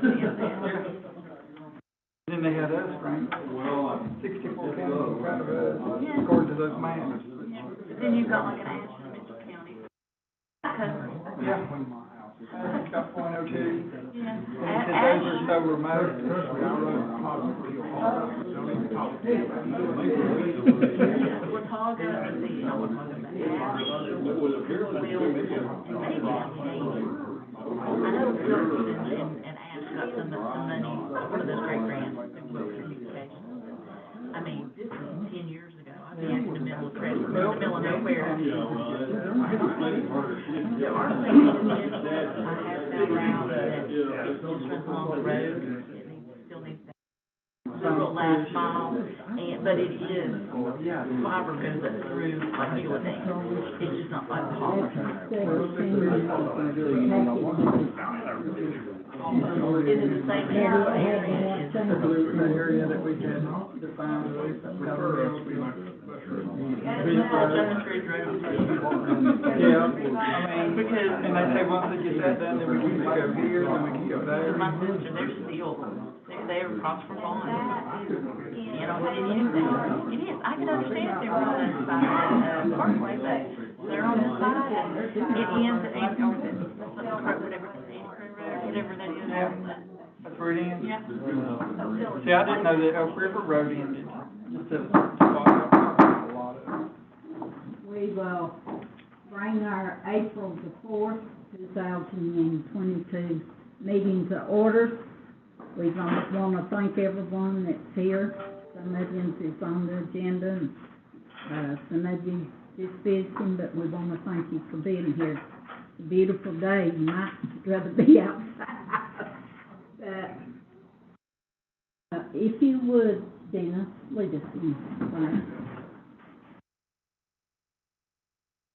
understand that. Then they had us ranked 64 counties kind of according to those maps. Yeah, but then you've got like an Ashland County. Yeah. Got .02. Yeah. And those are so remote. Watauga and not Watauga, but Ashland will, and maybe I'm changing. I know Phillips and Ash got some money, one of those great grants that went for communications. I mean, this was 10 years ago. I'd be out in the middle of nowhere. So our thing is, I have found out that it just runs along the road. It still needs that last mile, but it is, fiber goes up through like Gillette. It's just not like Holland. Is it the same area? The area that we can define as yeah, I mean, because, and they say once they get that done, then we can go here, then we can go there. My sister, they're still, they're across from Vaughn. You know, it is, I can understand if they were on this side of the Parkway, but they're on this side, and it ends at Andy Crow, whatever that is. Yeah, that's where it ends. Yeah. See, I didn't know that Elk River Road ended. Just a lot of. We will bring our April the 4th, 2022 meeting to order. We want to thank everyone that's here. Some of you is on the agenda, and some of you just visiting, but we want to thank you for being here. It's a beautiful day. You might rather be outside. If you would, Dennis, lead us in prayer.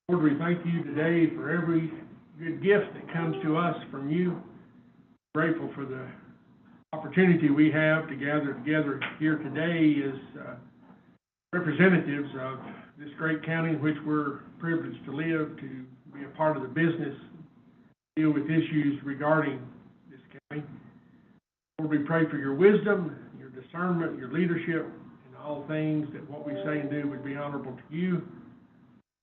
Lord, we thank you today for every good gift that comes to us from you. Grateful for the opportunity we have to gather together here today as representatives of this great county in which we're privileged to live, to be a part of the business, deal with issues regarding this county. Lord, we pray for your wisdom, your discernment, your leadership in all things, that what we say and do would be honorable to you,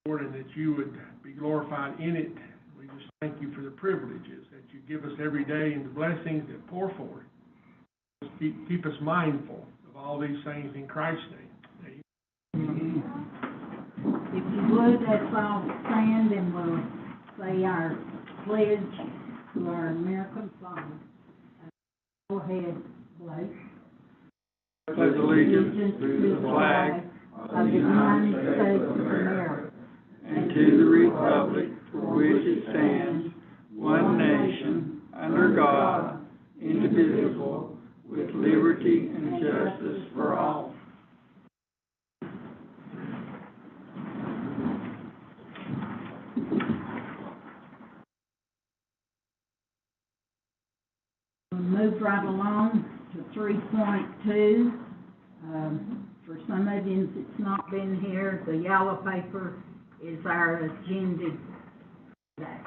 Lord, and that you would be glorified in it. We just thank you for the privileges that you give us every day and the blessings that pour forth. Keep us mindful of all these things in Christ's name. Amen. If you would, let's all stand and we'll say our pledge to our American flag. Go ahead, Blake. Pledge allegiance to the flag of the United States of America and to the republic for which it stands, one nation, under God, indivisible, with liberty and justice for all. We'll move right along to 3.2. For some of you that's not been here, the yellow paper is our agenda today.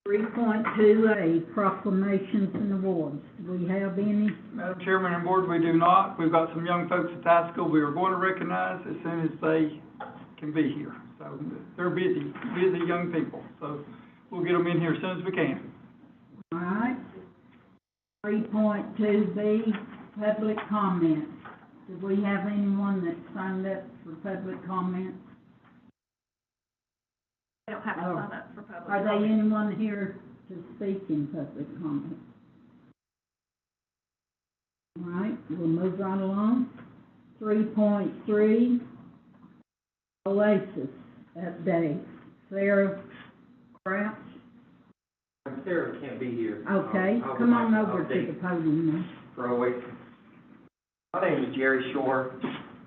3.2A, Proclamations and Awards. Do we have any? Madam Chairman and Board, we do not. We've got some young folks at high school we are going to recognize as soon as they can be here. So they're busy young people. So we'll get them in here as soon as we can. All right. 3.2B, public comments. Do we have anyone that signed up for public comments? They don't have to sign up for public. Are there anyone here to speak in public comment? All right, we'll move right along. 3.3, Oasis update. Sarah Crouch. Sarah can't be here. Okay, come on over to the podium then. For Oasis. My name is Jerry Shore.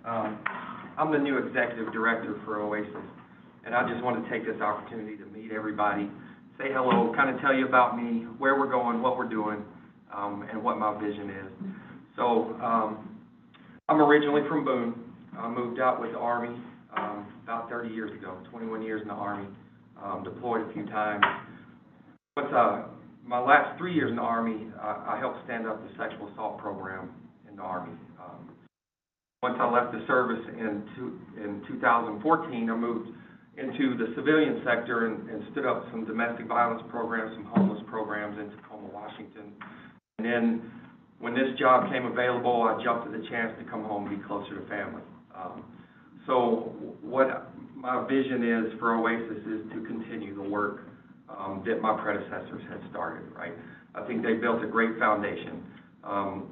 I'm the new executive director for Oasis, and I just want to take this opportunity to meet everybody, say hello, kind of tell you about me, where we're going, what we're doing, and what my vision is. So I'm originally from Boone. I moved out with the Army about 30 years ago, 21 years in the Army, deployed a few times. But, my last 3 years in the Army, I helped stand up the sexual assault program in the Army. Once I left the service in 2014, I moved into the civilian sector and stood up some domestic violence programs, some homeless programs in Tacoma, Washington. And then when this job came available, I jumped at the chance to come home and be closer to family. So what my vision is for Oasis is to continue the work that my predecessors had started, right? I think they built a great foundation.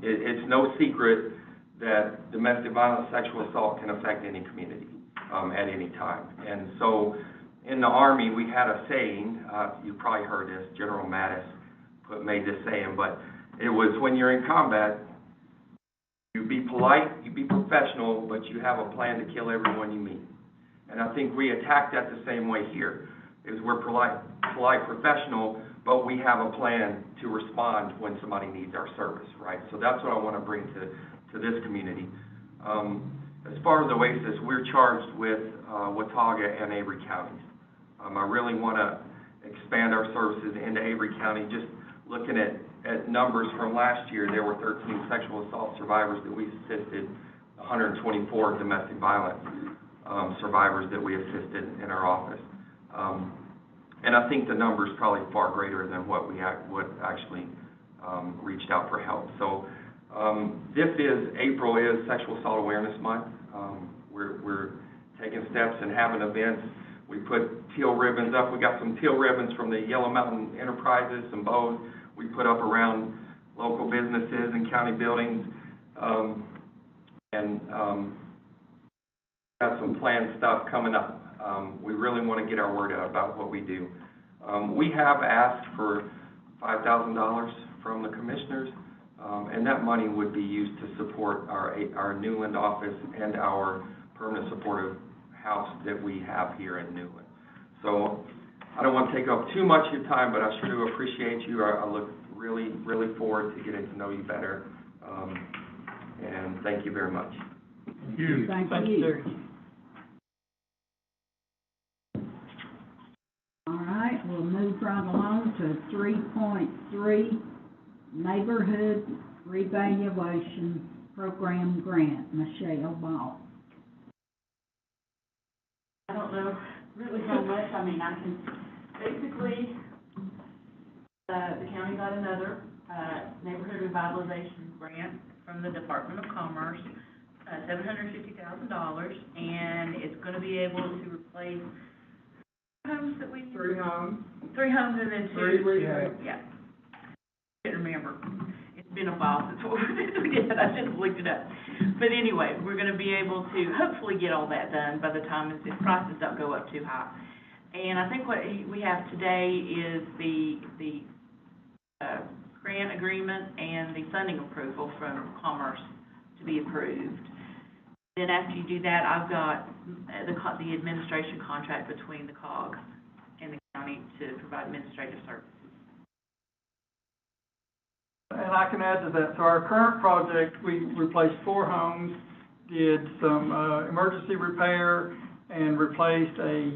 It's no secret that domestic violence, sexual assault can affect any community at any time. And so in the Army, we had a saying, you probably heard this, General Mattis made this saying, but it was when you're in combat, you be polite, you be professional, but you have a plan to kill everyone you meet. And I think we attack that the same way here, is we're polite, professional, but we have a plan to respond when somebody needs our service, right? So that's what I want to bring to this community. As far as Oasis, we're charged with Watauga and Avery counties. I really want to expand our services into Avery County. Just looking at numbers from last year, there were 13 sexual assault survivors that we assisted, 124 domestic violence survivors that we assisted in our office. And I think the number is probably far greater than what actually reached out for help. So April is Sexual Assault Awareness Month. We're taking steps and having events. We put teal ribbons up. We got some teal ribbons from the Yellow Mountain Enterprises, some bows we put up around local businesses and county buildings. Got some planned stuff coming up. We really want to get our word out about what we do. We have asked for $5,000 from the commissioners, and that money would be used to support our Newland office and our permanent supportive house that we have here in Newland. So I don't want to take up too much of your time, but I sure do appreciate you. I look really, really forward to getting to know you better, and thank you very much. Thank you. Thank you. Jerry. All right, we'll move right along to 3.3, Neighborhood Revaluation Program Grant. Michelle Ball. I don't know really how much, I mean, I can, basically, the county got another, neighborhood revitalization grant from the Department of Commerce, $750,000, and it's gonna be able to replace homes that we. 3 homes. 3 homes and then 2. 3 rehab. Yeah. I can't remember. It's been a while since we did that. I should have looked it up. But anyway, we're going to be able to hopefully get all that done by the time if prices don't go up too high. And I think what we have today is the grant agreement and the funding approval from Commerce to be approved. Then after you do that, I've got the administration contract between the COG and the county to provide administrative services. And I can add to that. So our current project, we replaced 4 homes, did some emergency repair, and replaced a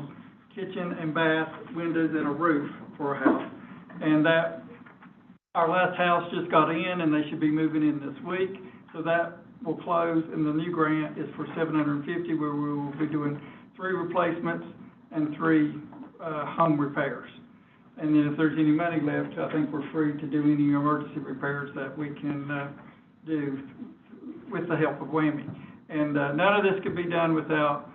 kitchen and bath, windows, and a roof for a house. And our last house just got in, and they should be moving in this week. So that will close, and the new grant is for $750,000, where we will be doing 3 replacements and 3 home repairs. And then if there's any money left, I think we're free to do any emergency repairs that we can do with the help of WWAMI. And none of this could be done without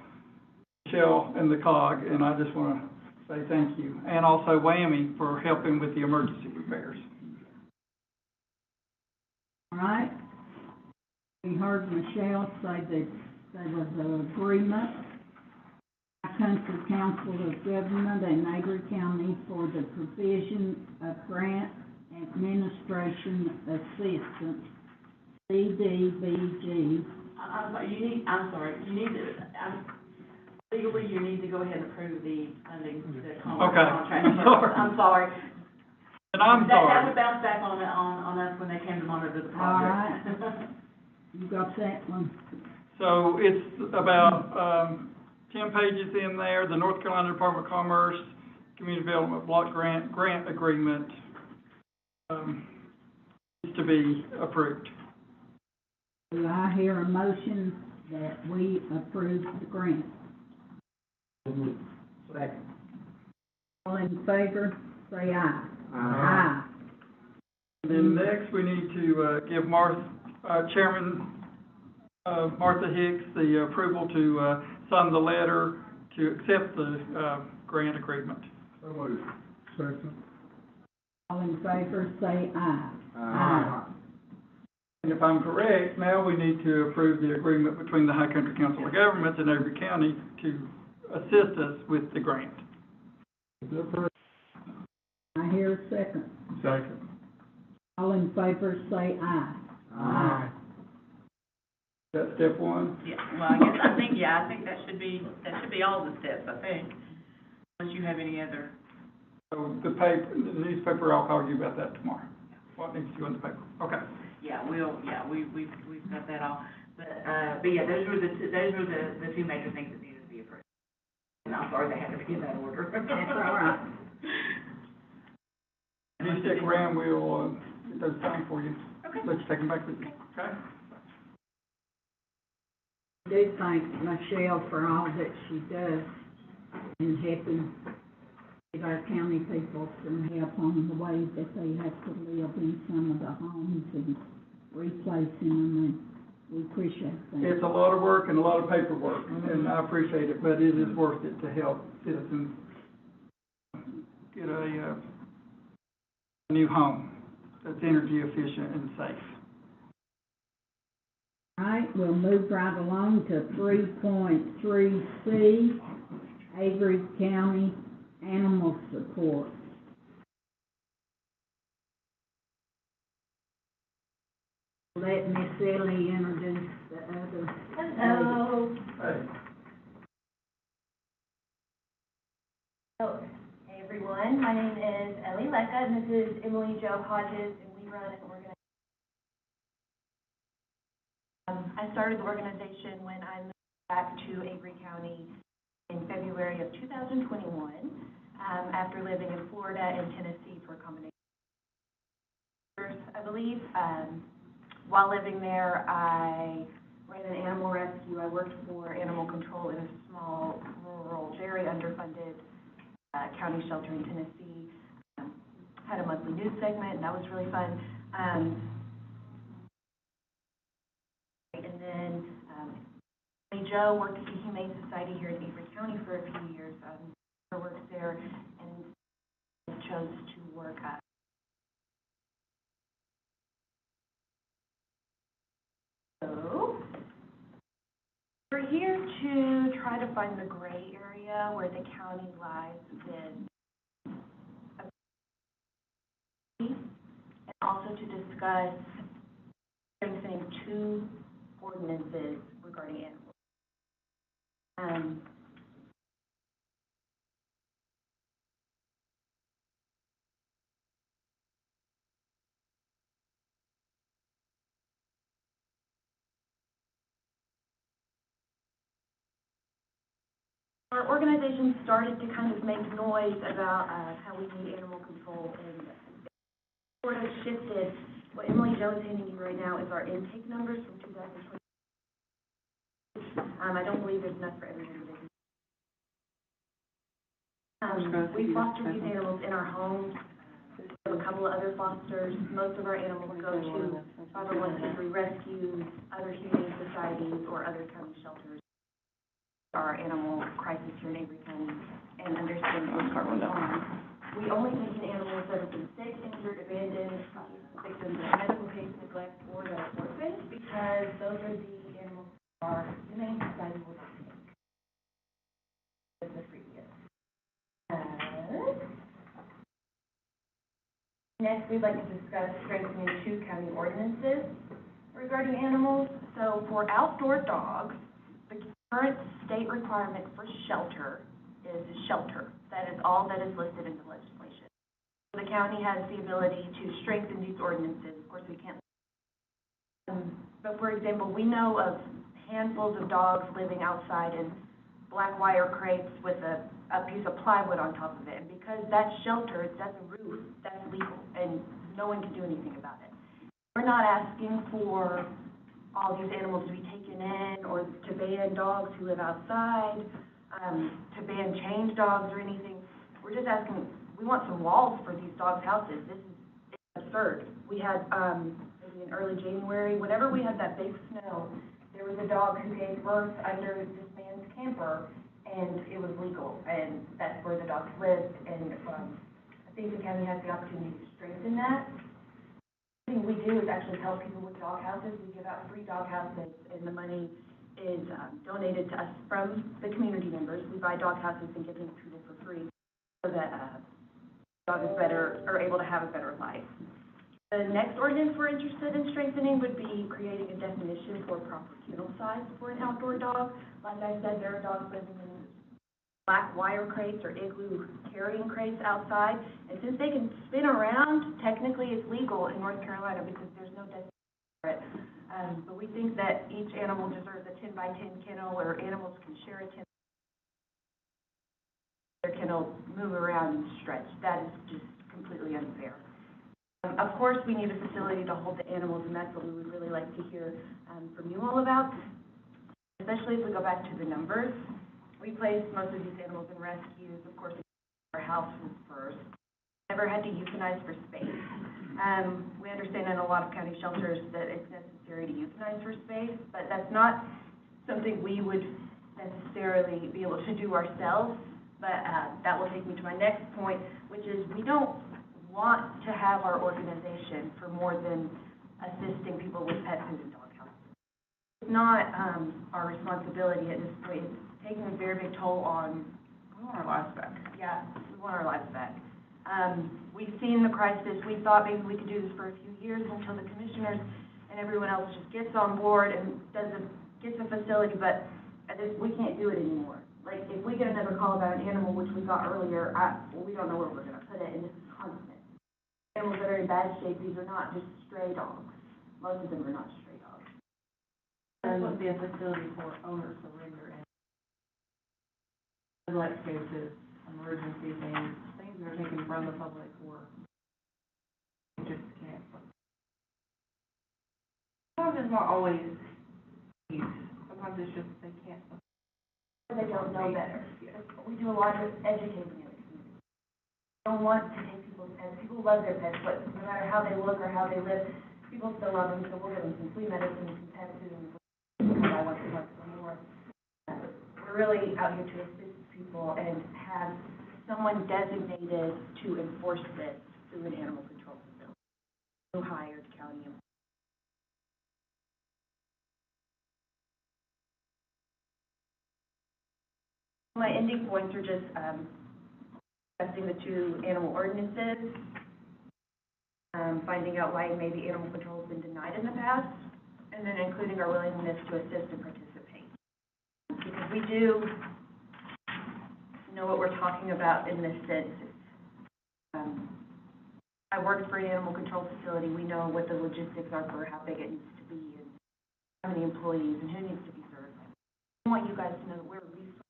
Michelle and the COG, and I just want to say thank you. And also WWAMI for helping with the emergency repairs. All right. We heard Michelle say that there was an agreement, Country Council of Government and Avery County for the provision of grant administration assistance, CDBG. Legally, you need to go ahead and approve the funding, the Okay. contract. Sorry. I'm sorry. And I'm That sorry. would bounce back on us when they came to monitor the All project. right. You got that one? So it's about 10 pages in there. The North Carolina Department of Commerce, Community Development Block Grant Agreement, is to be approved. Do I hear a motion that we approve the grant? Second. All in favor, say aye. Aye. And then next, we need to, give Chairman, Martha Hicks the approval to, sign the letter to accept the, grant agreement. So moved. Second. All in favor, say aye. Aye. And if I'm correct, now we need to approve the agreement between the High Country Council of Governments and Avery County to assist us with the grant. I hear a second. Second. All in favor, say aye. Aye. That's step one. Yeah, well, I think that should be all the steps, I think, unless you have any other. So the paper, the newspaper, I'll call you about that tomorrow. What needs to go in the paper? Okay. Yeah, we've got that all, but yeah, those were the two major things that needed to be approved. And I'm sorry they had to be in that order. That's all right. If you stick around, we'll, get those signed for you. Okay. Let you take them back with you, okay? I do thank Michelle for all that she does in helping give our county people some help on the way that they have to live in some of the homes and replacing them, and we appreciate that. It's a lot of work and a lot of paperwork, and I appreciate it, but it is worth it to help citizens get a new home that's energy efficient and safe. All right, we'll move right along to 3.3C, Avery County Animal Support. Let Miss Ellie introduce the other. Hello. Hey. Hey everyone, my name is Ellie Lecca, and this is Emily Jo Hodges, and we run an organization. I started the organization when I moved back to Avery County in February of 2021, after living in Florida and Tennessee for a combination of years, I believe. While living there, I ran an animal rescue. I worked for animal control in a small, rural, very underfunded county shelter in Tennessee. Had a monthly news segment, and that was really fun. And then Joe worked at the Humane Society here in Avery County for a few years. Her works there, and chose to work at. So we're here to try to find the gray area where the county lies within, and also to discuss strengthening two ordinances regarding animals. Our organization started to kind of make noise about how we need animal control, and sort of shifted. What Emily Jo is handing you right now is our intake numbers from 2020. I don't believe there's enough for everybody. We foster these animals in our homes. We have a couple of other fosters. Most of our animals go to 501c3 rescues, other humane societies, or other county shelters. Our animal crisis here in Avery County, and understand what's going on. We only take in animals that have been sick, injured, abandoned, victims of medical case neglect, or that are orphaned, because those are the animals our humane society will not take. As the previous. Next, we'd like to discuss strengthening two county ordinances regarding animals. So for outdoor dogs, the current state requirement for shelter is shelter. That is all that is listed in the legislation. The county has the ability to strengthen these ordinances. Of course, we can't. But for example, we know of handfuls of dogs living outside in black wire crates with a a piece of plywood on top of it. And because that's shelter, that's a roof, that's legal, and no one can do anything about it. We're not asking for all these animals to be taken in, or to ban dogs who live outside, to ban chained dogs or anything. We're just asking, we want some walls for these dogs' houses. This is absurd. We had, maybe in early January, whenever we had that big snow, there was a dog who gave birth under this man's camper, and it was legal, and that's where the dogs lived, and, I think the county has the opportunity to strengthen that. The thing we do is actually help people with dog houses. We give out free dog houses, and the money is, donated to us from the community members. We buy dog houses and give them to people for free, so that, dog is better, or able to have a better life. The next ordinance we're interested in strengthening would be creating a definition for proper kennel size for an outdoor dog. Like I said, there are dogs living in black wire crates or igloo carrying crates outside, and since they can spin around, technically it's legal in North Carolina because there's no definition for it. But we think that each animal deserves a 10-by-10 kennel, or animals can share a 10. Their kennel move around and stretch. That is just completely unfair. Of course, we need a facility to hold the animals, and that's what we would really like to hear from you all about, especially if we go back to the numbers. We place most of these animals in rescues. Of course, our house was first. Never had to euthanize for space. We understand in a lot of county shelters that it's necessary to euthanize for space, but that's not something we would necessarily be able to do ourselves. But that will take me to my next point, which is we don't want to have our organization for more than assisting people with pet food and dog houses. It's not our responsibility at this point. It's taking a very big toll on, we want our lives back. Yeah, we want our lives back. We've seen the crisis. We thought maybe we could do this for a few years until the commissioners and everyone else just gets on board and gets a facility, but we can't do it anymore. Like, if we get another call about an animal, which we got earlier, we don't know where we're going to put it, and this is constant. Animals that are in bad shape, these are not just stray dogs. Most of them are not stray dogs. This would be a facility for owner surrender and like cases, emergency things that are taken from the public, or just can't. Sometimes it's not always use. Sometimes it's just they can't. They don't know better. We do a lot of educating in the community. We don't want to take people's pets. People love their pets, but no matter how they look or how they live, people still love them, so we'll give them some flea medicine, some pet food, and I want to some more. We're really out here to assist people and have someone designated to enforce this through an animal control facility. No hired county employee. My ending points are just discussing the two animal ordinances, finding out why maybe animal control has been denied in the past, and then including our willingness to assist and participate. Because we do know what we're talking about in this sense. I worked for an animal control facility. We know what the logistics are for how big it needs to be and how many employees and who needs to be served. I want you guys to know that we're a resource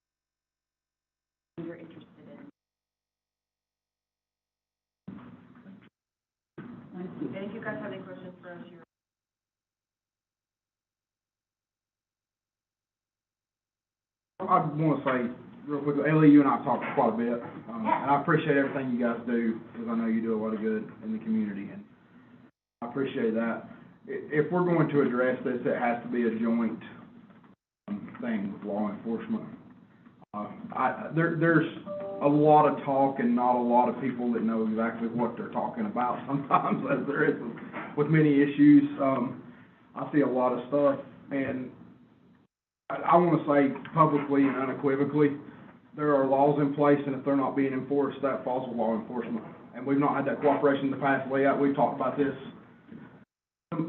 you're interested in. Thank you. And if you guys have any questions for us, you're... I want to say real quick, Ellie, you and I have talked quite a bit, and I appreciate everything you guys do, because I know you do a lot of good in the community, and I appreciate that. If we're going to address this, it has to be a joint thing with law enforcement. There's a lot of talk and not a lot of people that know exactly what they're talking about sometimes, as there is with many issues. I see a lot of stuff, and I want to say publicly and unequivocally, there are laws in place, and if they're not being enforced, that falls with law enforcement. And we've not had that cooperation in the past. We've talked about this.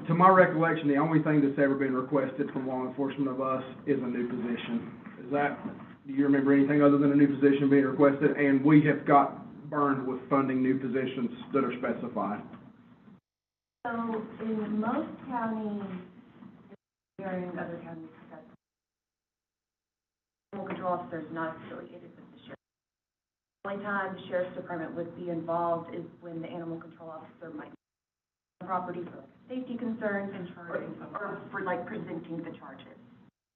To my recollection, the only thing that's ever been requested from law enforcement of us is a new position. Do you remember anything other than a new position being requested? And we have got burned with funding new positions that are specified. So in most counties, here in other counties, animal control officer is not affiliated with the sheriff. The only time the sheriff's department would be involved is when the animal control officer might be on the property for like safety concerns or for like presenting the charges.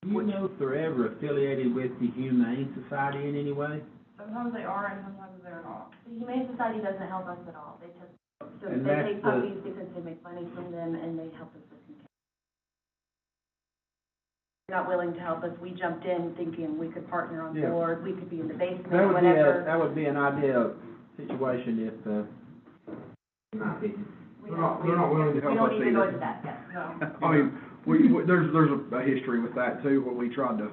Do you know if they're ever affiliated with the Humane Society in any way? Sometimes they are and sometimes they're not. The Humane Society doesn't help us at all. They And they that's take puppies because they make money from them and they help us with some cases. They're not willing to help us. We jumped in thinking we could partner on Yeah. board, we could be in the basement, That would be whatever. that would be an ideal situation if, in my opinion. They're not willing to help us We don't need to go either. into that, yes, no. I mean, there's a history with that too, where we tried to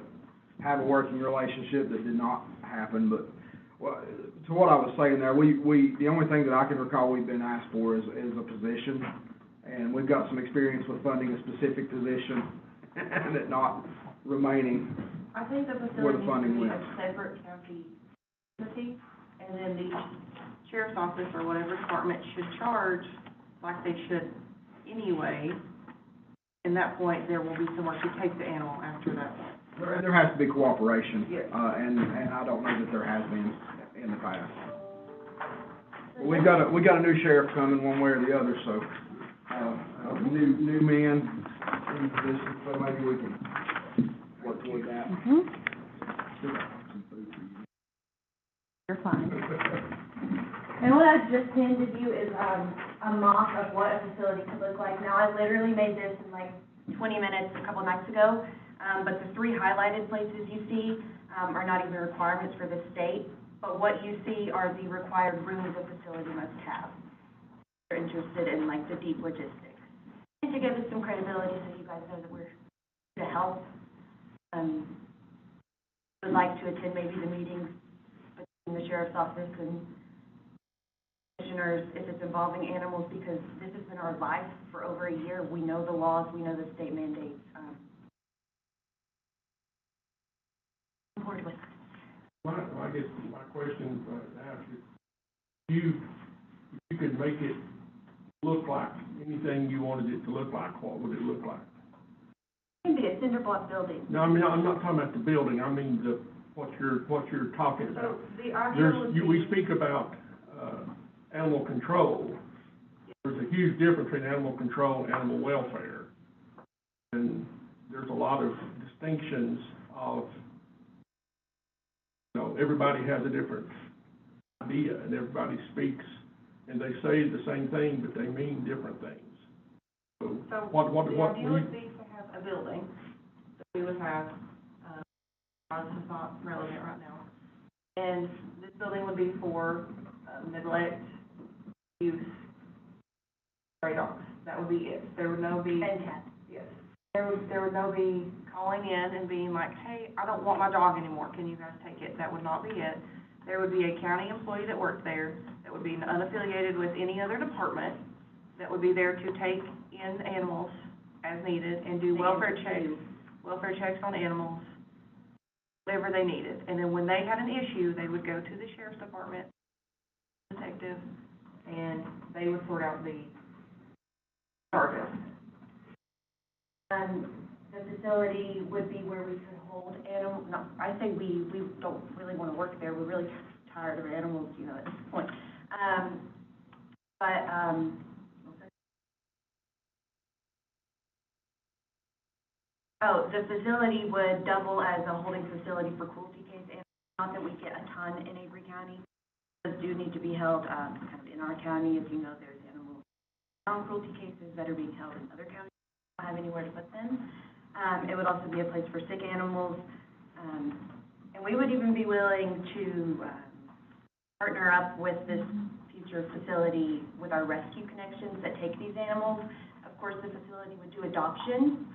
have a working relationship that did not happen, but, well, to what I was saying there, the only thing that I can recall we've been asked for is a position, and we've got some experience with funding a specific position, and it not remaining. I think the Where the facility funding needs to be went. a separate county entity, and then the sheriff's office or whatever department should charge like they should anyway. In that point, there will be someone to take the animal after that point. There has to be cooperation. Yes. And I don't know that there has been in the past. We got a new sheriff coming one way or the other, so, new men in position, so maybe we can work toward that. Still got some food for you. You're fine. And what I just handed you is, a mock of what a facility could look like. Now, I literally made this in like 20 minutes a couple nights ago, but the 3 highlighted places you see, are not even requirements for the state, but what you see are the required rooms a facility must have. If you're interested in like the deep logistics. And to give us some credibility so you guys know that we're here to help, would like to attend maybe the meetings between the sheriff's office and commissioners if it's involving animals, because this has been our life for over a year. We know the laws, we know the state mandates. I'm bored with it. I guess my question to ask is, you could make it look like anything you wanted it to look like, what would it look like? It can be a cinder block building. No, I mean, I'm not talking about the building, I mean what you're talking So about. the idea would be. We speak about, animal control. There's a huge difference between animal control and animal welfare. And there's a lot of distinctions of, everybody has a different idea, and everybody speaks, and they say the same thing, but they mean different things. So what The idea would be to have a building that we would have, this is not relevant right now. And this building would be for neglect, use, stray dogs. That would be it. There would no be. And cats. Yes. There would no be calling in and being like, hey, I don't want my dog anymore. Can you guys take it? That would not be it. There would be a county employee that worked there that would be unaffiliated with any other department that would be there to take in animals as needed and do welfare checks on animals, whatever they needed. And then when they had an issue, they would go to the sheriff's department, detective, and they would sort out the charges. The facility would be where we could hold animals. No, I say we don't really want to work there. We're really tired of animals, at this point. The facility would double as a holding facility for cruelty case animals. Not that we get a ton in Avery County. Those do need to be held, kind of in our county. As you know, there's animal cruelty cases that are being held in other counties. We don't have anywhere to put them. It would also be a place for sick animals. And we would even be willing to partner up with this future facility with our rescue connections that take these animals. Of course, the facility would do adoption,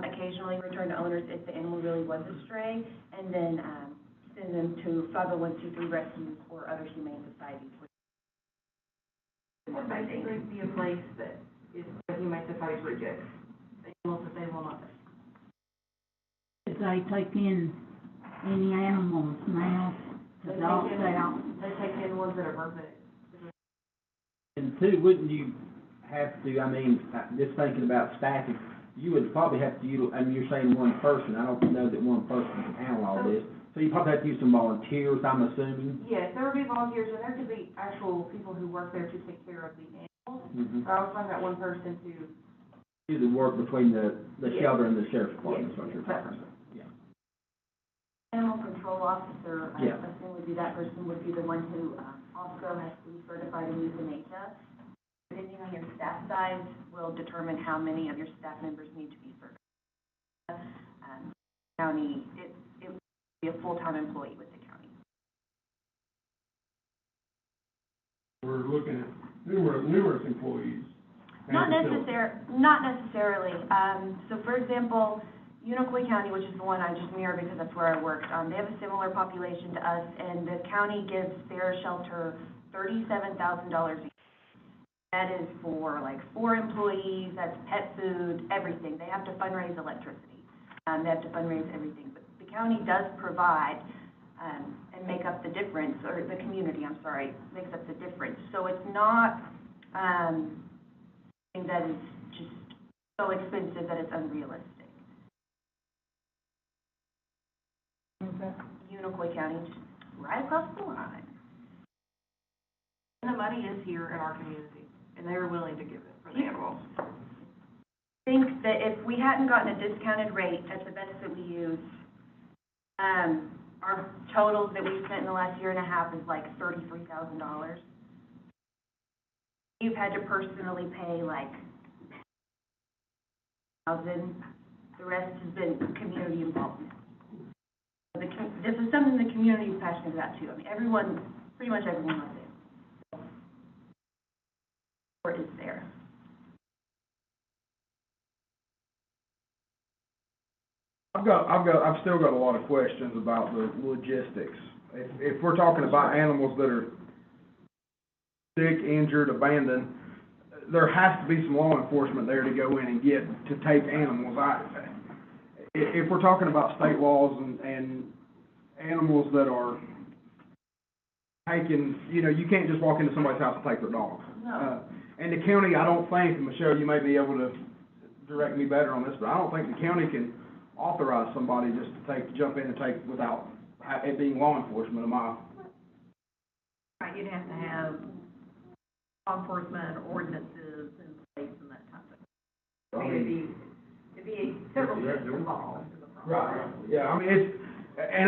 occasionally return to owners if the animal really was a stray, and then send them to 501c3 rescues or other humane societies. It would basically be a place that is the Humane Society's rejects, the animals that they will not take. If they take in any animals now, to adopt out. They take in ones that are perfect. And two, wouldn't you have to, just thinking about staffing, you would probably have to you're saying one person, I don't know that one person can handle all this. So you probably have to use some volunteers, I'm assuming? Yes, there would be volunteers, and there could be actual people who work there to take care of the animals. Mm-hmm. So I was talking about one person to, Do the work between the Yes. shelter and the sheriff's department, is what you're Yes. talking about? Yeah. Animal control officer, I Yeah. assume would be that person, would be the one who, also has to be certified in euthanasia. Depending on your staff size, will determine how many of your staff members need to be certified. County, it would be a full-time employee with the county. We're looking at numerous employees. Not and facilities. not necessarily. So for example, Unicoi County, which is the one I just mirror because that's where I worked, they have a similar population to us, and the county gives their shelter $37,000 a year. That is for like 4 employees, that's pet food, everything. They have to fundraise electricity. They have to fundraise everything. But the county does provide, and make up the difference, or the community, I'm sorry, makes up the difference. So it's not, something that is just so expensive that it's unrealistic. Unicoi County, just right across the line. and the money is here in our community, and they are willing to give it for the animals. I think that if we hadn't gotten a discounted rate at the vets that we use, our totals that we've spent in the last year and a half is like $33,000. You've had to personally pay like $1,000. The rest has been community involvement. This is something the community is passionate about too. I mean, pretty much everyone loves it. Support is there. I've still got a lot of questions about the logistics. If we're talking about animals that are sick, injured, abandoned, there has to be some law enforcement there to go in and to take animals. If we're talking about state laws and animals that are taken, you can't just walk into somebody's house and take their dog. No. And the county, I don't think, and Michelle, you may be able to direct me better on this, but I don't think the county can authorize somebody just to jump in and take without it being law enforcement, am I? Right, you'd have to have law enforcement ordinances in place and that type of thing. I mean, it'd be several steps involved in the process. Right, yeah, I mean,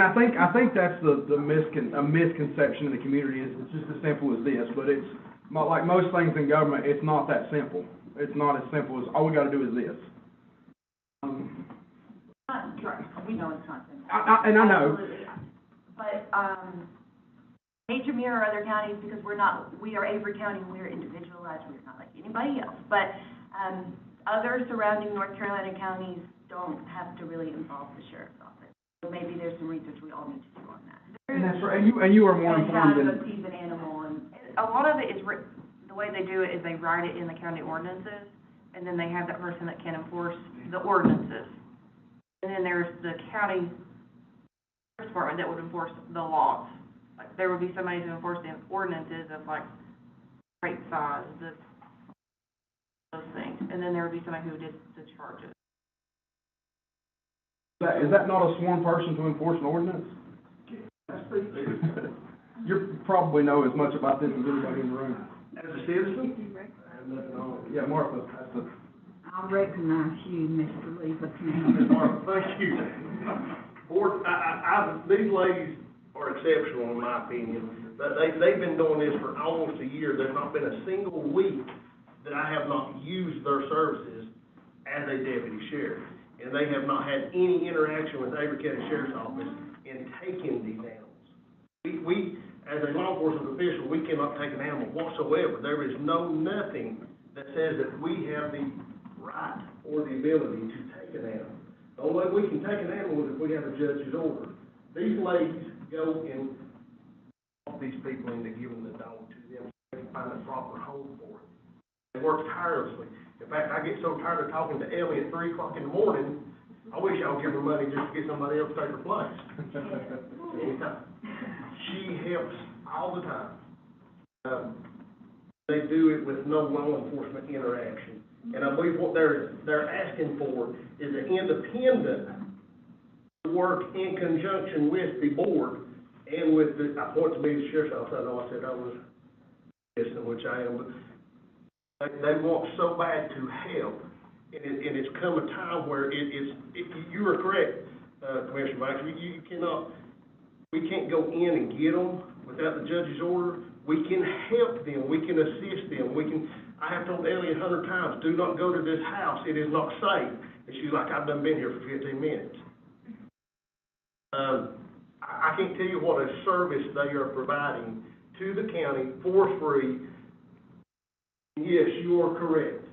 I think that's a misconception in the community, is it's just as simple as this, but it's, like most things in government, it's not that simple. It's not as simple as, all we gotta do is this. Right, we know it's not simple. And I know. Absolutely. But, I hate to mirror other counties because we are Avery County, and we are individualized, we're not like anybody else. But, other surrounding North Carolina counties don't have to really involve the sheriff's office. So maybe there's some research we all need to do on that. And that's right, and you are more And how informed to than, appease an animal and. A lot of it is, the way they do it is they write it in the county ordinances, and then they have that person that can enforce the ordinances. And then there's the county department that would enforce the laws. Like, there would be somebody to enforce the ordinances of like rate size, those things. And then there would be somebody who did the charges. is that not a sworn person to enforce an ordinance? You probably know as much about this as anybody in the room. As a citizen? Yeah, Martha, that's the. I'll recognize you, Mr. Lee, but you Martha, thank you. Board, these ladies are exceptional in my opinion. But they've been doing this for almost a year. There's not been a single week that I have not used their services as a deputy sheriff. And they have not had any interaction with Avery County Sheriff's Office in taking these animals. We, as a law enforcement official, we cannot take an animal whatsoever. There is nothing that says that we have the right or the ability to take an animal. The only way we can take an animal is if we have a judge's order. These ladies go and talk these people into giving the dog to them so they can find a proper home for it. They work tirelessly. In fact, I get so tired of talking to Ellie at 3 o'clock in the morning, I wish I would give her money just to get somebody else to take her place. Anytime. She helps all the time. They do it with no law enforcement interaction. And I believe what they're asking for is an independent work in conjunction with the board and with the, I point to be the sheriff's office, I know I said I was listening, which I am, but they want so bad to help. And it's come a time where you are correct, Commissioner Banks, you cannot, we can't go in and get them without the judge's order. We can help them, we can assist them, I have told Ellie 100 times, do not go to this house, it is not safe. And she's like, I've done been here for 15 minutes. I can't tell you what a service they are providing to the county for free. Yes, you are correct.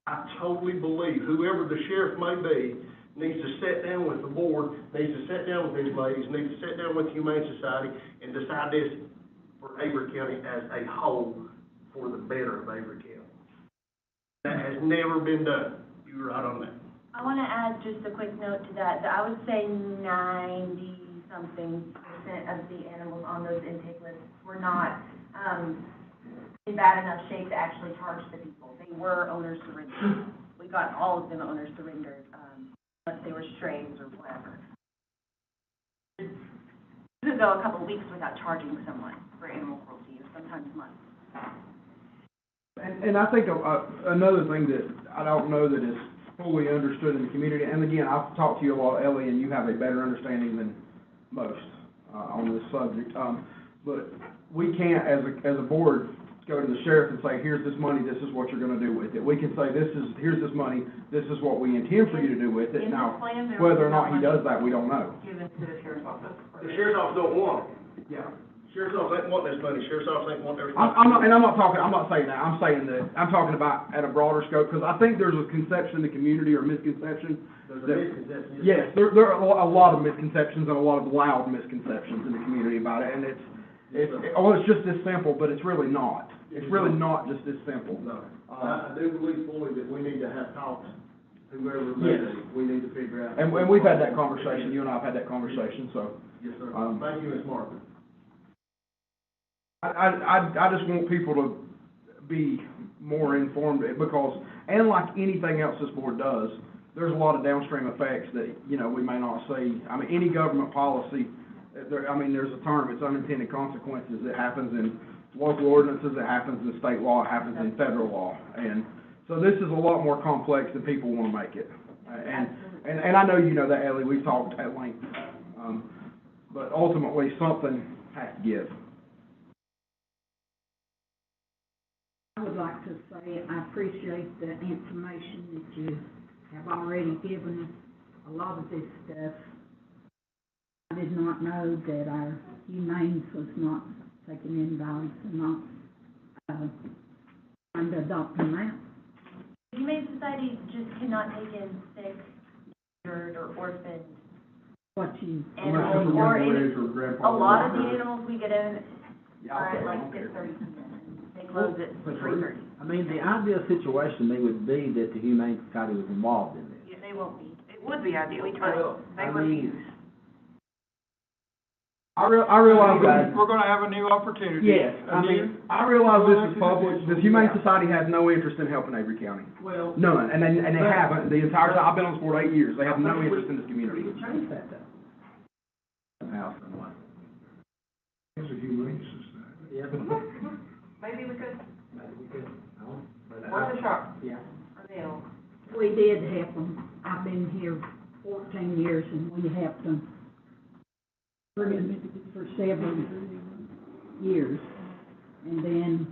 I totally believe whoever the sheriff may be needs to sit down with the board, needs to sit down with these ladies, needs to sit down with the Humane Society and decide this for Avery County as a whole for the better of Avery County. That has never been done. You're right on that. I want to add just a quick note to that I would say 90-something% of the animals on those intake lists were not, in bad enough shape to actually charge the people. They were owner surrendered. We got all of them owner surrendered, unless they were strays or whatever. You could go a couple of weeks without charging someone for animal cruelty, or sometimes months. And I think another thing that I don't know that is fully understood in the community, and again, I've talked to you a lot, Ellie, and you have a better understanding than most on this subject. But we can't, as a board, go to the sheriff and say, here's this money, this is what you're going to do with it. We can say, here's this money, this is what we intend for you to do with it. Now, whether or not he does that, we don't know. Given to the sheriff's office. The sheriff's office don't want it. Yeah. Sheriff's office ain't want this money, sheriff's office ain't want everything. I'm not saying that, I'm saying that, I'm talking about at a broader scope, because I think there's a conception in the community, or misconception. There's a misconception. Yes, there are a lot of misconceptions and a lot of loud misconceptions in the community about it, and it's just this simple, but it's really not. It's really not just this simple. No, I do believe fully that we need to have talks, whoever it may be, we need to figure out. And we've had that conversation, you and I have had that conversation, so. Yes, sir. Thank you, Ms. Martin. I just want people to be more informed, because, and like anything else this board does, there's a lot of downstream effects that, we may not see. I mean, any government policy, there's a term, it's unintended consequences. It happens in local ordinances, it happens in state law, it happens in federal law. And so this is a lot more complex than people want to make it. And I know you know that, Ellie, we've talked at length. But ultimately, something has to give. I would like to say I appreciate the information that you have already given us. A lot of this stuff, I did not know that our humane was not taking in dogs and not trying to adopt them out. The Humane Society just cannot take in sick, injured, or orphaned What you, animals, or a lot of the animals we get in are at like 6:30 p.m. They close at 3:30. I mean, the ideal situation would be that the Humane Society was involved in this. Yeah, they won't be. It would be ideal, but they I refuse. mean, I realize that. We're gonna have a new opportunity. Yes, I realize this is public. The Humane Society has no interest in helping Avery County. Well. None, and they haven't, the entire time, I've been on this board 8 years, they have no interest in this community. We could change that though. Somehow, some way. It's a humane society. Yeah. Maybe we could, Maybe we could. worth a shot Yeah. for the animals. we did help them. I've been here 14 years and we helped them for several years. And then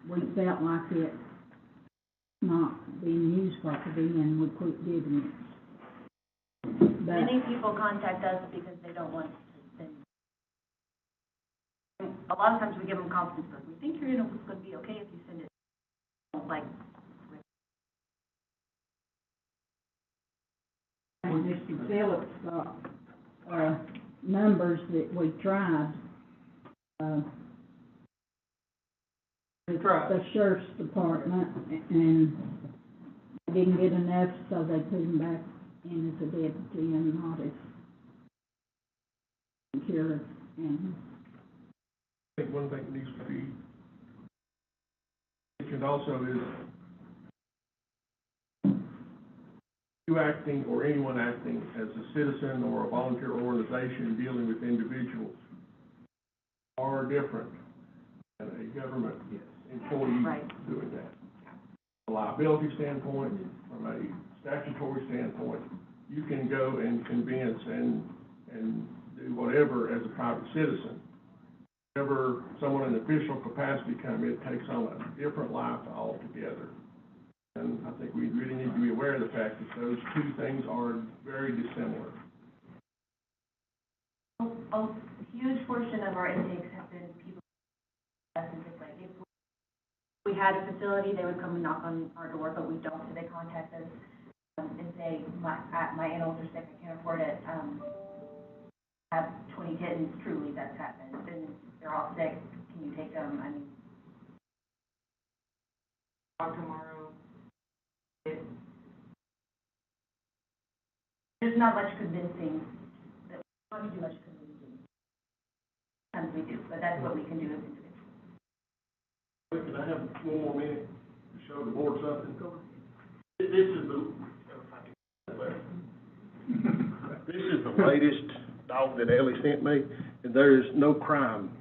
we felt like it not being used properly and we quit giving it. But Many people contact us because they don't want to send. A lot of times we give them confidence, but we think your animal's going to be okay if you send it. Like, and Mr. Phillips got, numbers that we tried, with the sheriff's department, and they didn't get enough, so they put him back in as a deputy and not as secure. And I think one thing that needs to be mentioned also is you acting or anyone acting as a citizen or a volunteer organization dealing with individuals are different than a government employee Right. doing that. From a liability standpoint, from a statutory standpoint, you can go and convince and do whatever as a private citizen. Whenever someone in official capacity comes, it takes on a different life altogether. And I think we really need to be aware of the fact that those two things are very dissimilar. A huge portion of our intakes have been people, like, if we had a facility, they would come and knock on our door, but we don't, so they contact us, and say, my animals are sick, I can't afford it, I have 20 kittens, truly, that's happened, and they're all sick, can you take them, I mean, tomorrow. There's not much convincing, we don't do much convincing. Sometimes we do, but that's what we can do as individuals. Can I have one more minute to show the board something? This is the latest dog that Ellie sent me, and there is no crime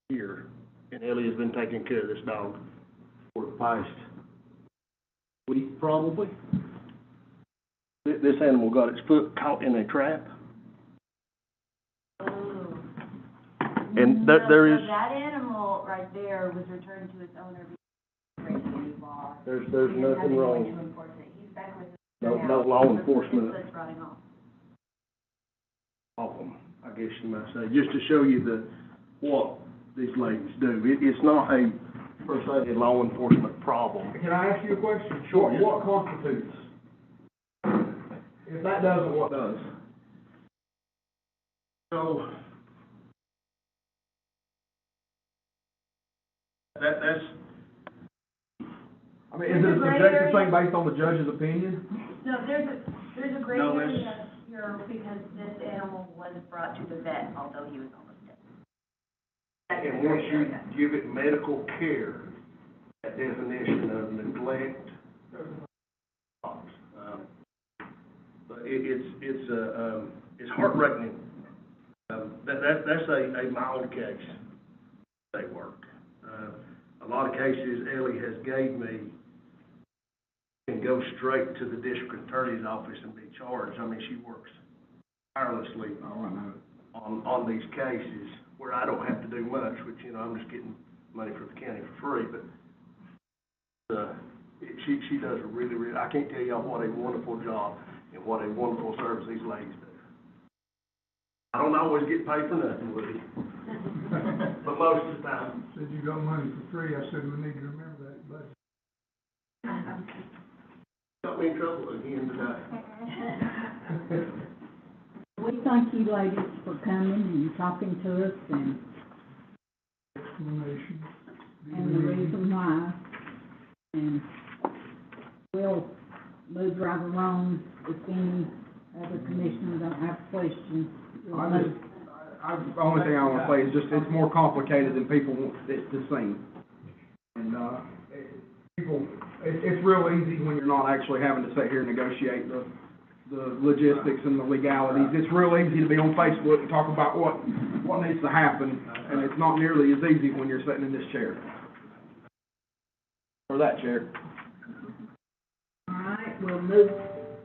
here. And Ellie has been taking care of this dog for the past week, probably. This animal got its foot caught in a trap. Oh. And there is, That animal right there was returned to its owner because he lost. there's nothing wrong. To enforce it. He's back with us No now. law enforcement His foot's rotting off. of them, I guess you might say, just to show you what these ladies do. It's not a, per se, a law enforcement problem. Can I ask you a question? Sure. What constitutes? If that doesn't, what does? So, that's, I mean, is it a subjective thing based on the judge's opinion? No, there's a gray No, area here because this animal was brought to the vet, although he was almost dead. That's the and gray once you area. give it medical care, that definition of neglect, but it's heart-wrenching. That's a mild case, they work. A lot of cases Ellie has gave me can go straight to the district attorney's office and be charged. I mean, she works tirelessly on these cases where I don't have to do much, which, you know, I'm just getting money for the county for free, but she does a really, I can't tell y'all what a wonderful job and what a wonderful service these ladies do. I don't always get paid for nothing, Woody, but most of the time. Said you got money for free, I said we need to remember that, but. Got me in trouble again today. We thank you ladies for coming and talking to us and Explanation. the reason why. And we'll move right along if any other commissioner don't have questions. The only thing I want to say is just, it's more complicated than people want it to seem. And, it's real easy when you're not actually having to sit here and negotiate the logistics and the legalities. It's real easy to be on Facebook and talk about what needs to happen, and it's not nearly as easy when you're sitting in this chair. Or that chair. All right, we'll move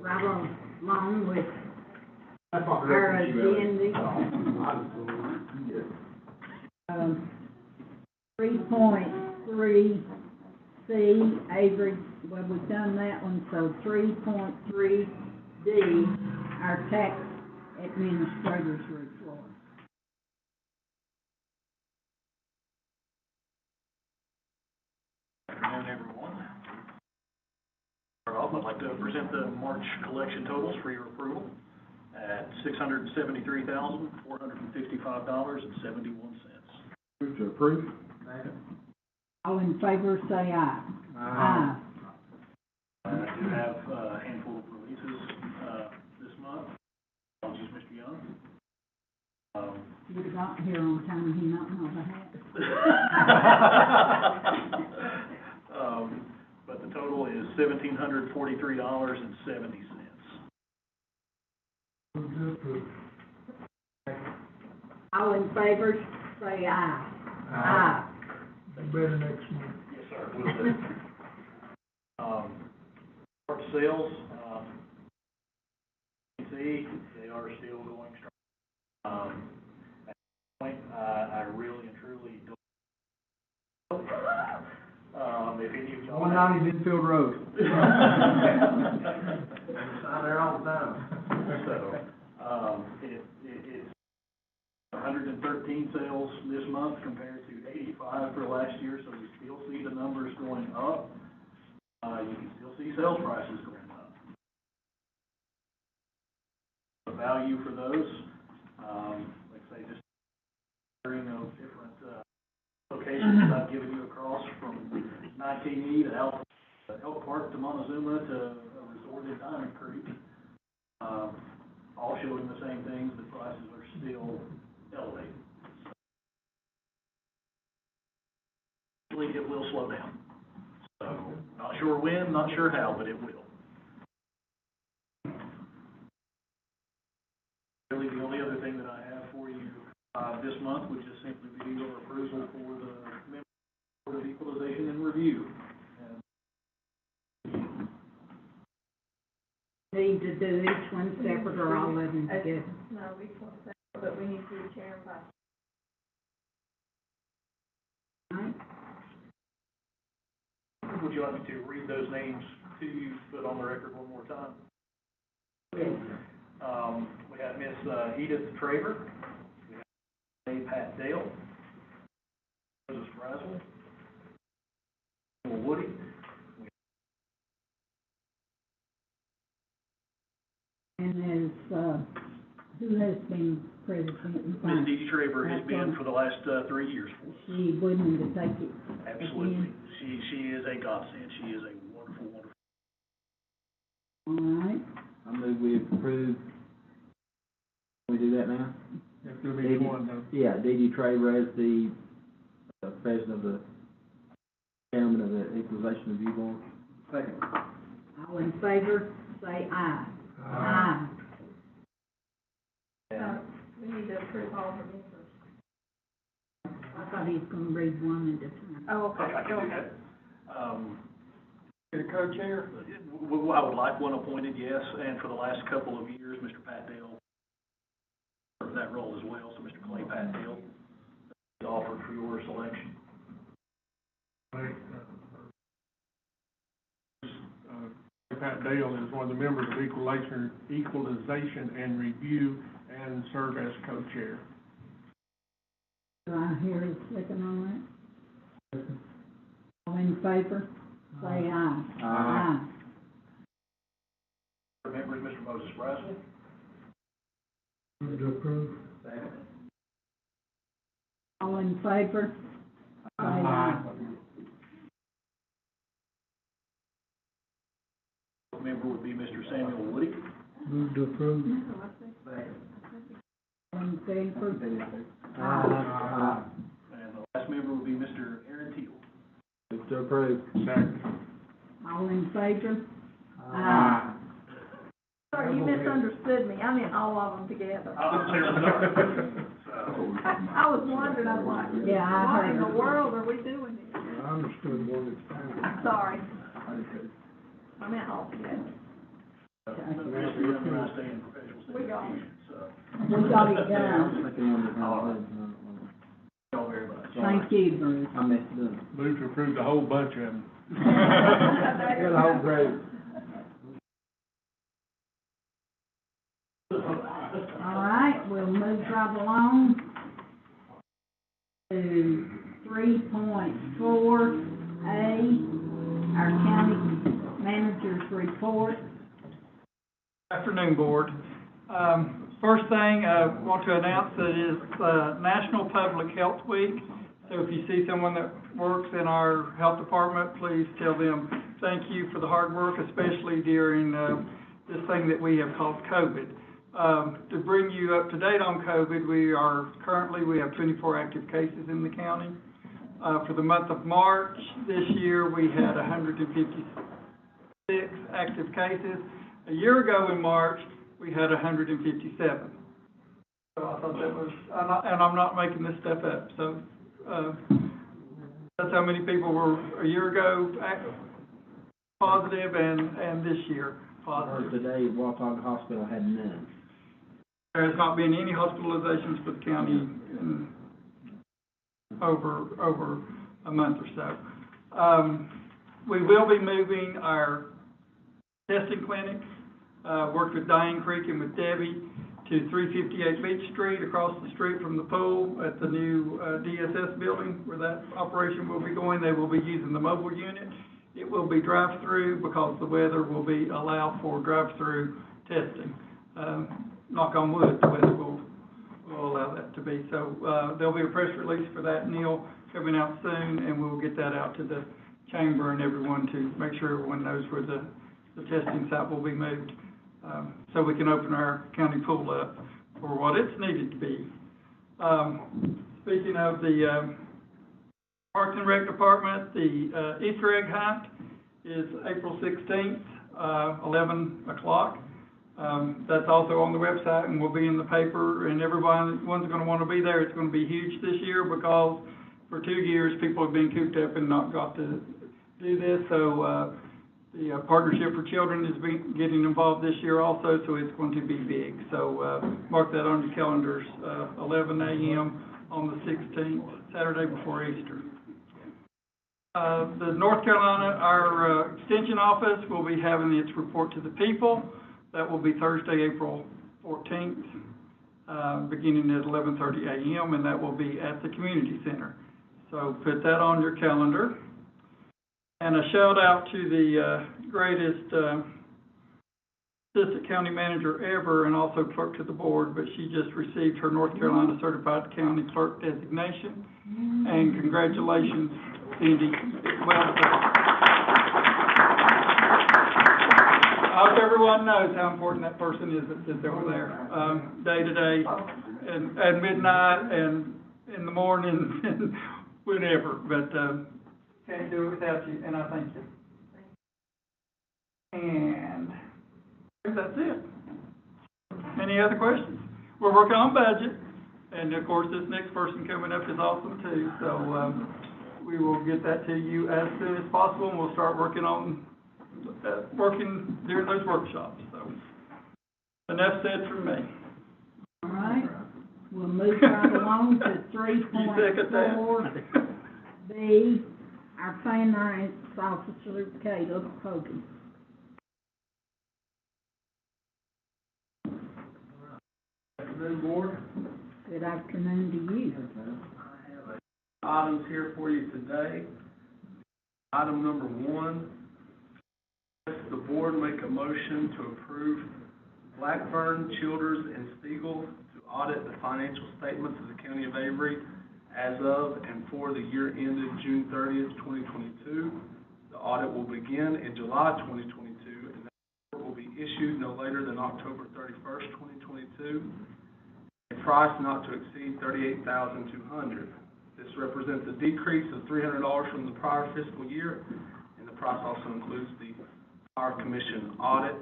right along with That's not our directing you, Ellie. agenda. 3.3C, Avery, well, we've done that one, so 3.3D, our tax administrator's report. Good afternoon, everyone. Start off, I'd like to present the March collection totals for your approval at $673,455.71. Move to approve. All in favor, say aye. Aye. I do have a handful of releases this month. Apologies, Mr. Young. If you'd have gotten here on time, he might not have had. But the total is $1,743.70. All in favor, say aye. Aye. Better next month. Yes, sir, will do. Part sales, see, they are still going strong. At this point, I really and truly don't. If any of y'all. 190 Enfield Road. Out there all the time. So, it's 113 sales this month compared to 85 for last year, so we still see the numbers going up. You can still see sales prices going up. The value for those, like I say, just hearing of different, locations I've given you across from 19E to Elk Park to Montezuma to a resort in Diamond Creek, all showing the same things, the prices are still elevated. Hopefully it will slow down. So, not sure when, not sure how, but it will. Really, the only other thing that I have for you, this month would just simply be your approval for the Board of Equalization and Review. Need to do each one separate or all of them together? No, we can't say, but we need to do chair and vice. Right? Would you like me to read those names to you, put on the record one more time? Yes. We have Miss Edith Traver, we have Pat Dale, Moses Brazel, Woody, And as, who has been president and Miss vice? Dee Traver has been for the last 3 years for us. She willing to take it? Absolutely. Again? She is a godsend. She is a wonderful, wonderful. All right. I move we approve. Can we do that now? If there'll be one, though. Yeah, D.D. Traver as the president of the, chairman of the Equalization Review Board. Second. All in favor, say aye. Aye. We need to approve all the members. I thought he was gonna read one at a time. Oh, I can do that. Get a co-chair? I would like one appointed, yes, and for the last couple of years, Mr. Pat Dale served that role as well, so Mr. Clay Pat Dale is offered for your selection. Pat Dale is one of the members of Equalization and Review and serve as co-chair. Do I hear a second on that? All in favor, say aye. Aye. Remember, Mr. Moses Brazel. Move to approve. All in favor, say aye. Member would be Mr. Samuel Woody. Move to approve. All in favor? Aye. And the last member would be Mr. Aaron Teal. Move to approve. Second. All in favor? Aye. Sorry, you misunderstood me. I meant all of them together. So, I was wondering, I was like, Yeah, I what in heard. the world are we doing here? I understood one at a time. Sorry. I meant all together. Mr. Young and I stay in professional We got it. syndication, so, We got it done. y'all very much. Thank you, Bruce. I messed it up. Move to approve the whole bunch of them. Good whole group. All right, we'll move right along to 3.4A, our county manager's report. Afternoon, Board. First thing, I want to announce that it's National Public Health Week. So if you see someone that works in our health department, please tell them thank you for the hard work, especially during this thing that we have called COVID. To bring you up to date on COVID, we have 24 active cases in the county. For the month of March this year, we had 156 active cases. A year ago in March, we had 157. So I thought that was, and I'm not making this stuff up, so, that's how many people were a year ago positive and this year positive. Today, Watauga Hospital had none. There has not been any hospitalizations for the county in over a month or so. We will be moving our testing clinic, worked with Diane Creek and with Debbie, to 358 Beach Street, across the street from the pool at the new DSS building where that operation will be going. They will be using the mobile unit. It will be drive-through because the weather will be allowed for drive-through testing. Knock on wood, the weather will allow that to be. So there'll be a press release for that, Neil, coming out soon, and we'll get that out to the chamber and everyone to make sure everyone knows where the testing site will be moved, so we can open our county pool up for what it's needed to be. Speaking of the Parks and Rec Department, the Easter egg hunt is April 16th, 11 o'clock. That's also on the website and will be in the paper, and everyone's going to want to be there. It's going to be huge this year because for 2 years people have been cooped up and not got to do this. So the Partnership for Children is getting involved this year also, so it's going to be big. So mark that on your calendars, 11 a.m. on the 16th, Saturday before Easter. The North Carolina, our Extension Office will be having its report to the people. That will be Thursday, April 14th, beginning at 11:30 a.m., and that will be at the Community Center. So put that on your calendar. And a shout out to the greatest Assistant County Manager ever and also clerk to the board, but she just received her North Carolina Certified County Clerk designation. And congratulations, Cindy. Well done. I hope everyone knows how important that person is that sits over there, day to day, and at midnight, and in the morning, and whenever. But can't do it without you, and I thank you. And I think that's it. Any other questions? We're working on budget, and of course, this next person coming up is awesome too. So we will get that to you as soon as possible, and we'll start working on during those workshops. So enough said from me. All right, we'll move right along to 3.4 B, our finance officer, Caleb Hogan. Good afternoon, Board. Good afternoon to you. I have items here for you today. Item number 1, the board make a motion to approve Blackburn, Childers, and Stiegel to audit the financial statements of the County of Avery as of and for the year ended June 30th, 2022. The audit will begin in July 2022, and the report will be issued no later than October 31st, 2022. A price not to exceed $38,200. This represents a decrease of $300 from the prior fiscal year, and the price also includes the Power Commission audit.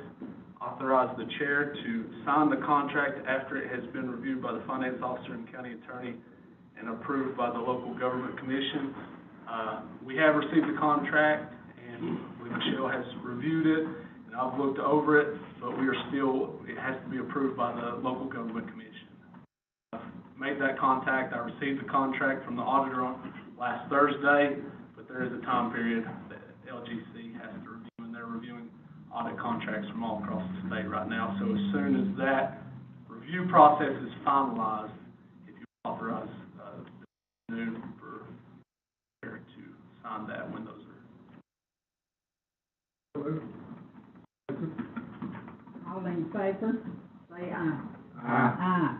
Authorize the chair to sign the contract after it has been reviewed by the finance officer and county attorney and approved by the local government commission. We have received the contract, and Michelle has reviewed it, and I've looked over it, but it has to be approved by the local government commission. Made that contact. I received the contract from the auditor on last Thursday, but there is a time period that LGC has to review, and they're reviewing audit contracts from all across the state right now. So as soon as that review process is finalized, if you authorize the noon for chair to sign that when those are. All in favor, say aye. Aye. Aye.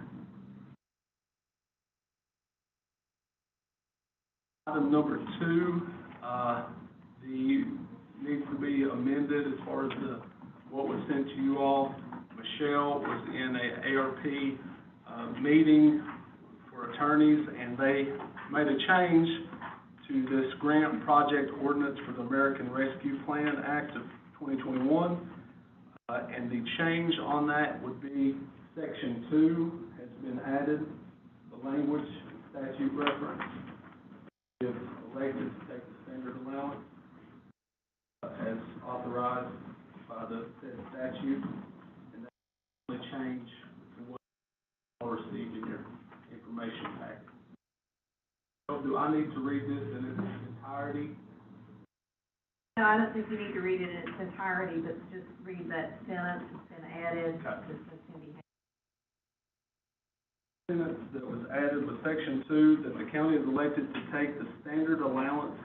Item number 2, needs to be amended as far as what was sent to you all. Michelle was in a ARP meeting for attorneys, and they made a change to this grant project ordinance for the American Rescue Plan Act of 2021. And the change on that would be section 2 has been added, the language, statute reference, if elected to take the standard allowance as authorized by the said statute, and that will change from what you all received in your information pack. So do I need to read this in its entirety? No, I don't think you need to read it in its entirety, but just read that sentence that's been added, Okay. just so Cindy has. Sentence that was added with section 2, that the county is elected to take the standard allowance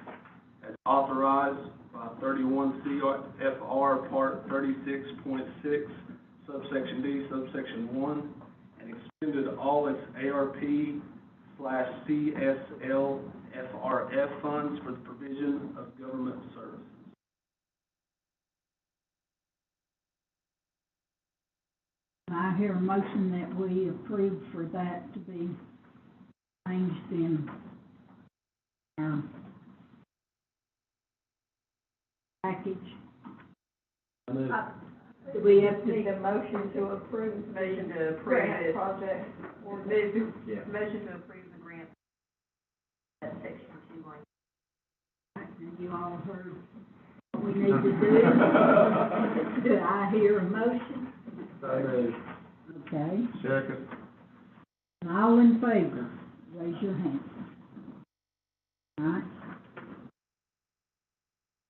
as authorized by 31 CFR Part 36.6, subsection D, subsection 1, and expended all its ARP/CSLFRF funds for the provision of government services. I hear a motion that we approve for that to be changed in our package. Do we have to Need a motion to approve. Motion to approve Grant it. project. Yeah. Motion to approve the grant. That's section 2 going. And you all heard what we need to do? Do I hear a motion? Okay. Second. All in favor, raise your hand. All right.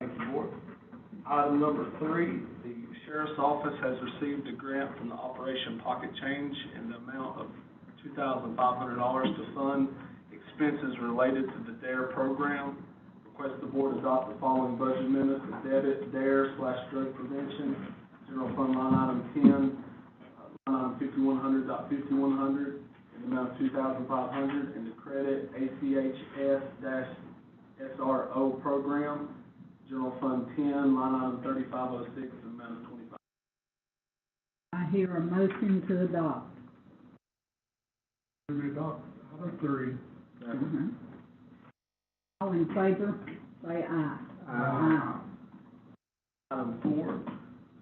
Thank you, Board. Item number 3, the Sheriff's Office has received a grant from the Operation Pocket Change in the amount of $2,500 to fund expenses related to the DARE program. Request the Board adopt the following budget amendment to debit DARE/drug prevention, general fund line item 10, line item 5100.5100, in the amount of $2,500, and to credit ACHS-SRO program, general fund 10, line item 3506, in the amount of $25,000. I hear a motion to adopt. Item 3. Mhm. All in favor, say aye. Aye. Item 4,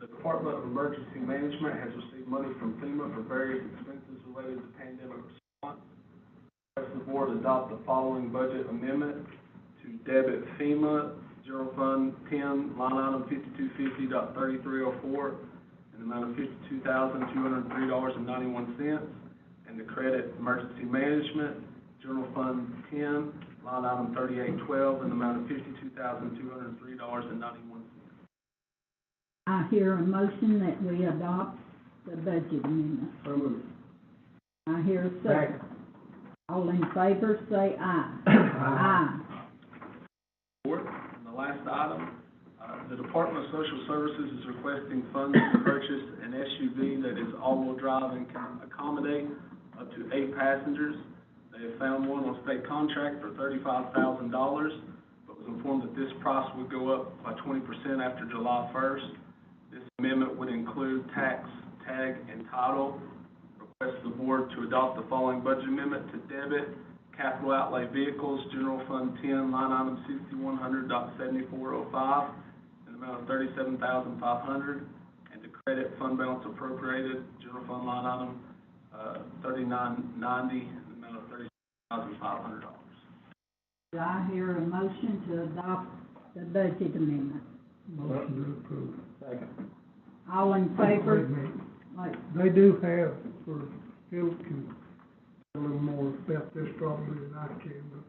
the Department of Emergency Management has received money from FEMA for various expenses related to pandemic response. Request the Board adopt the following budget amendment to debit FEMA General Fund 10, line item 5250.3304, in the amount of $52,203.91, and to credit Emergency Management General Fund 10, line item 3812, in the amount of $52,203.91. I hear a motion that we adopt the budget amendment. So moved. I hear a second. All in favor, say aye. Aye. Board, and the last item, the Department of Social Services is requesting funds to purchase an SUV that is all-wheel drive and can accommodate up to 8 passengers. They have found one on state contract for $35,000, but was informed that this price would go up by 20% after July 1st. This amendment would include tax, tag, and title. Request the Board to adopt the following budget amendment to debit capital outlay vehicles, general fund 10, line item 6100.7405, in the amount of $37,500, and to credit fund balance appropriated, general fund line item 3990, in the amount of $37,500. Do I hear a motion to adopt the budget amendment? Motion to approve. Second. All in favor? Wait, They do have, for Phil can a little more about this probably than I can, but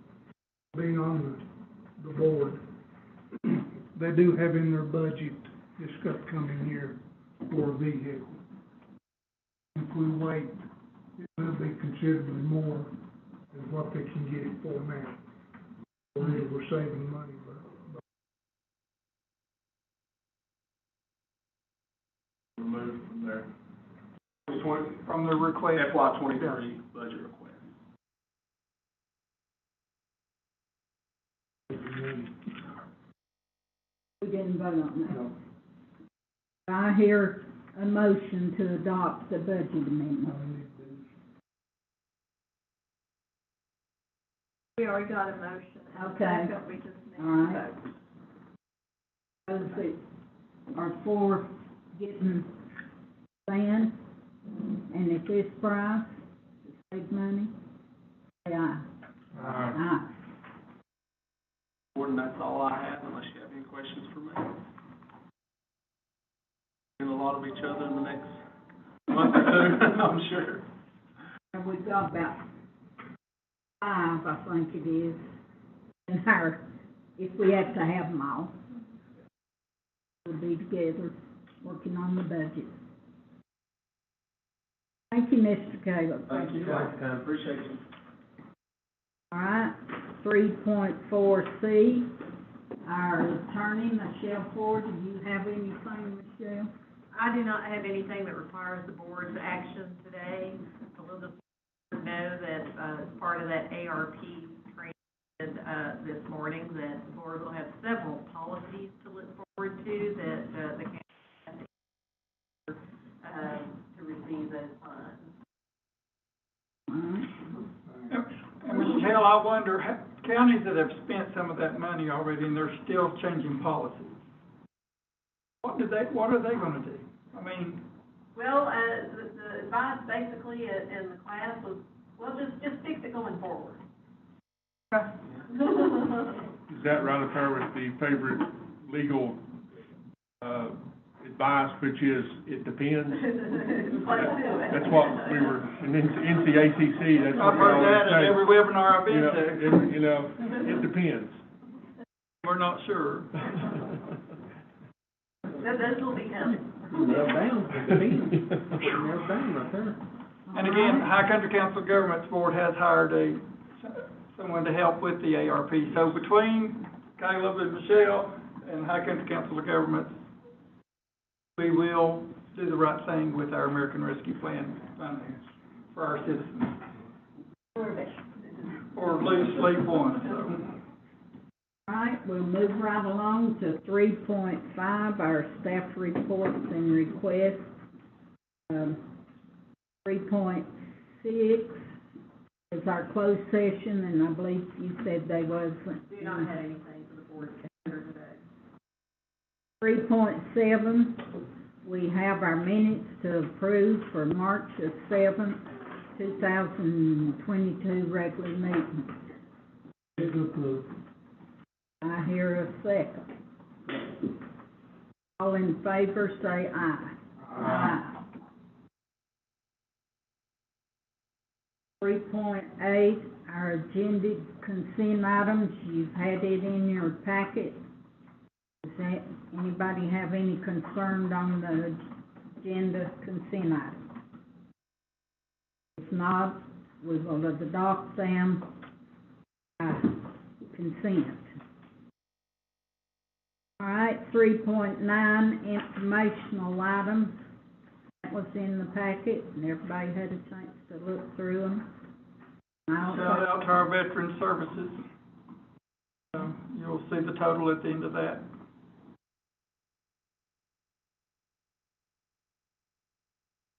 being on the board, they do have in their budget this upcoming year for a vehicle. If we wait, it will be considerably more than what they can get it for now. Already we're saving money, but Removed from their From the request. FY 23 budget request. we didn't vote on that. I hear a motion to adopt the budget amendment. We already got a motion. Okay. We just need All right. to vote. Those that are for getting plan, and at this price, to save money, say aye. Aye. Gordon, that's all I have, unless you have any questions for me. And a lot of each other in the next month or two, I'm sure. And we've got about 5, I think it is, in our, if we have to have them all. We'll be together, working on the budget. Thank you, Mr. Caleb. Thank you, I appreciate you. All right, 3.4C, our attorney, Michelle Ford, do you have anything, Michelle? I do not have anything that requires the board's action today. I will just know that, as part of that ARP training, this morning, that the board will have several policies to look forward to that, the county has to receive those funds. All right. And Michelle, I wonder, counties that have spent some of that money already and they're still changing policies, what are they gonna do? I mean. Well, the advice basically in the class was, well, just fix it going forward. Is that right up there with the favorite legal, advice, which is, it depends? That's what we were, in NCACC, that's what I've we heard always that say. at every webinar I've been to. You know, it depends. We're not sure. Those will be coming. Nailed down, nailed down right there. And again, the High Country Council of Governments Board has hired someone to help with the ARP. So between Caleb and Michelle and High Country Council of Governments, we will do the right thing with our American Rescue Plan funding for our citizens. Or lose sleep one, so. All right, we'll move right along to 3.5, our staff reports and requests. 3.6 is our closed session, and I believe you said they wasn't. Do not have anything for the board to consider today. 3.7, we have our minutes to approve for March the 7th, 2022 regular meeting. I hear a second. All in favor, say aye. Aye. 3.8, our agenda consent items, you've had it in your packet. Does that, anybody have any concern on the agenda consent items? If not, we will adopt them consent. All right, 3.9, informational items. That was in the packet, and everybody had a chance to look through them. Shout out to our veteran services. You'll see the total at the end of that.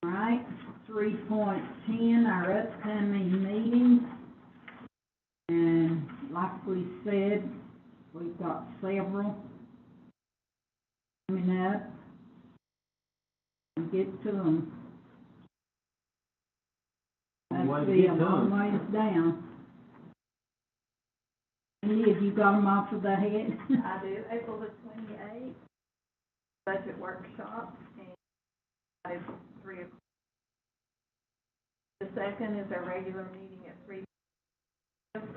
All right, 3.10, our upcoming meetings. And like we said, we've got several coming up. We'll get to them. Let's see, I'm long ways down. Any of you got them off of the head? I do, April the 28th, budget workshop, and that is 3 o'clock. The second is our regular meeting at 3.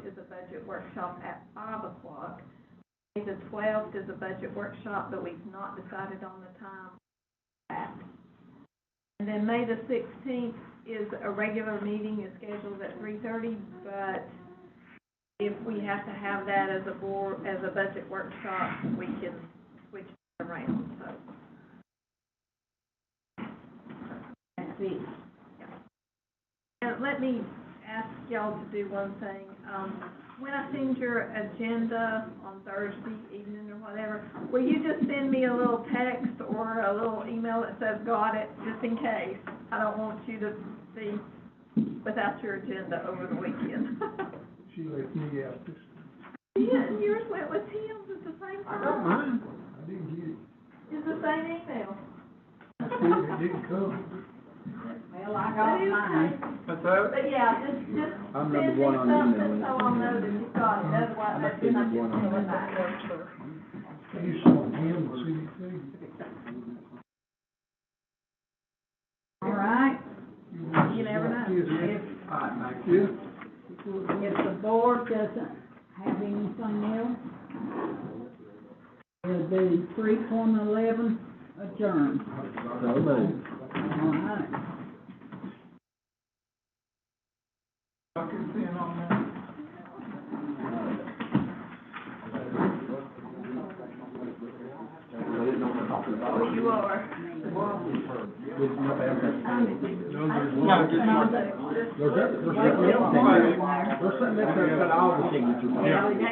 Is a budget workshop at 5 o'clock. May the 12th is a budget workshop, but we've not decided on the time for that. And then May the 16th is a regular meeting, is scheduled at 3:30, but if we have to have that as a board, as a budget workshop, we can switch it around, so. That's it. And let me ask y'all to do one thing. When I send your agenda on Thursday evening or whatever, will you just send me a little text or a little email that says got it, just in case? I don't want you to see without your agenda over the weekend. She left me out this. Yeah, yours went with Tim's at the same time. I got mine. I didn't get it. It's the same email. I see it didn't come. Well, I got mine. That's out. But yeah, just I'm send number me one on email something so I'll know that you got it, otherwise I'm that's still not number one just on going email. back. You saw him, CDC. All right? You never know. If the board doesn't have anything else, we'll do 3.11 adjourned. So moved. All right. You are. With no, okay. No, there's No, just one. There's something else there that all the signatures. Yeah.